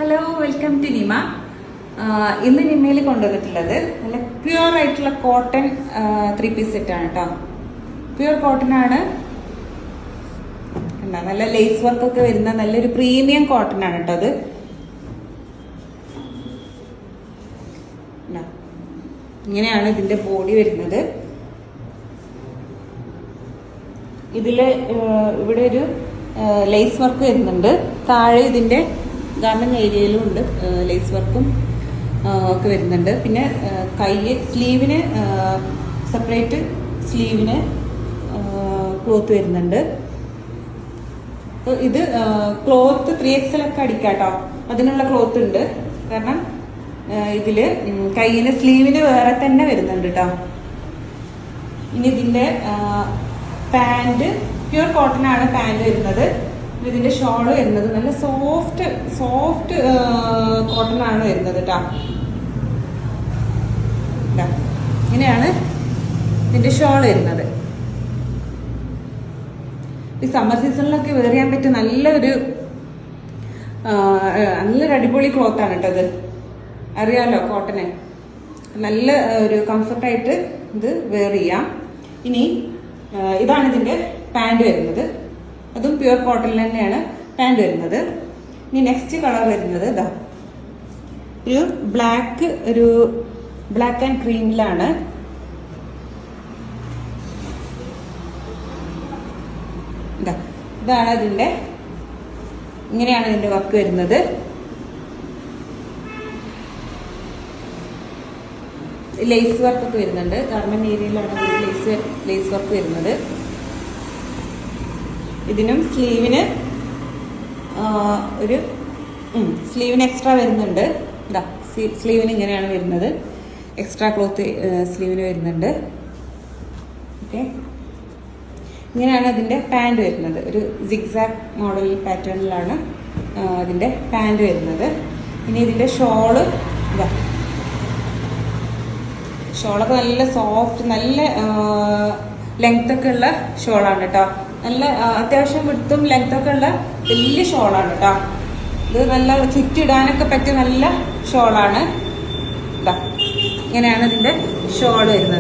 Hello, welcome to Nima. ഇന്ന് നിമയിൽ കൊണ്ടുവന്നിട്ടുള്ളത് നല്ല പ്യുവർ ആയിട്ടുള്ള കോട്ടൺ 3-piece സെറ്റാണ് കേട്ടോ. പ്യുവർ കോട്ടൺ ആണ്. നല്ല ലേസ് വർക്ക് ഒക്കെ വരുന്ന നല്ലൊരു പ്രീമിയം കോട്ടൺ ആണ് കേട്ടോ. അത് ഇങ്ങനെയാണ് ഇതിന്റെ ബോഡി വരുന്നത്. ഇതില് ഇവിടെ ഒരു ലേസ് വർക്ക് വരുന്നുണ്ട്. താഴെ ഇതിന്റെ ഗാർമെന്റ് ഏരിയയിലും ഉണ്ട് ലേസ് വർക്കും ഒക്കെ വരുന്നുണ്ട്. പിന്നെ സ്ലീവിന് സെപ്പറേറ്റ് സ്ലീവിന് ക്ലോത്ത് വരുന്നുണ്ട്. ഇത് ക്ലോത്ത് 3XL ഒക്കെ അടിക്കാട്ടോ, അതിനുള്ള ക്ലോത്ത് ഉണ്ട്. കാരണം ഇതില് കയ്യിന് സ്ലീവിന് വേറെ തന്നെ വരുന്നുണ്ട് കേട്ടോ. ഇനി ഇതിന്റെ പാന്റ് പ്യുവർ കോട്ടൺ ആണ് പാന്റ് വരുന്നത്. ഇതിന്റെ ഷോള് വരുന്നത് നല്ല സോഫ്റ്റ് കോട്ടൺ ആണ് വരുന്നത് കേട്ടോ. ഇങ്ങനെയാണ് ഇതിന്റെ ഷോള് വരുന്നത്. ഈ സമ്മർ സീസണിലൊക്കെ വെയർ ചെയ്യാൻ പറ്റിയ നല്ലൊരു അടിപൊളി ക്ലോത്ത് ആണ് കേട്ടോ. ഇത് അറിയാലോ, കോട്ടന് നല്ല ഒരു കംഫർട്ടായിട്ട് ഇത് വെയർ ചെയ്യാം. ഇനി ഇതാണ് ഇതിന്റെ പാന്റ് വരുന്നത്. അതും പ്യുവർ കോട്ടണിൽ തന്നെയാണ് പാന്റ് വരുന്നത്. ഇനി നെക്സ്റ്റ് കളർ വരുന്നത് ഇതാ ഒരു ബ്ലാക്ക് ആൻഡ് ക്രീമിലാണ്. ഇതാണ് ഇതിന്റെ, ഇങ്ങനെയാണ് ഇതിന്റെ വർക്ക് വരുന്നത്. ലേസ് വർക്ക് ഒക്കെ വരുന്നുണ്ട്. ഗാർമെന്റ് ഏരിയയിലാണ് ലേസ് വർക്ക് വരുന്നത്. ഇതിനും സ്ലീവിന് സ്ലീവിന് എക്സ്ട്രാ വരുന്നുണ്ട്. ഇതാ സ്ലീവിന് ഇങ്ങനെയാണ് വരുന്നത്. എക്സ്ട്രാ ക്ലോത്ത് സ്ലീവിന് വരുന്നുണ്ട്. ഓക്കെ, ഇങ്ങനെയാണ് ഇതിന്റെ പാന്റ് വരുന്നത്. ഒരു സിഗ്സാഗ് മോഡൽ പാറ്റേണിലാണ് ഇതിന്റെ പാന്റ് വരുന്നത്. ഇനി ഇതിന്റെ ഷോള് ഇതാ, ഷോളൊക്കെ നല്ല സോഫ്റ്റ്, നല്ല ലെങ്ത് ഒക്കെ ഉള്ള ഷോളാണ് കേട്ടോ. നല്ല അത്യാവശ്യം വിടുത്തും ലെങ്ത് ഒക്കെ ഉള്ള വലിയ ഷോളാണ് കേട്ടോ. ഇത് നല്ല ചുറ്റിടാനൊക്കെ പറ്റിയ നല്ല ഷോളാണ്. ഇതാ ഇങ്ങനെയാണ് ഇതിന്റെ ഷോള് വരുന്നത്.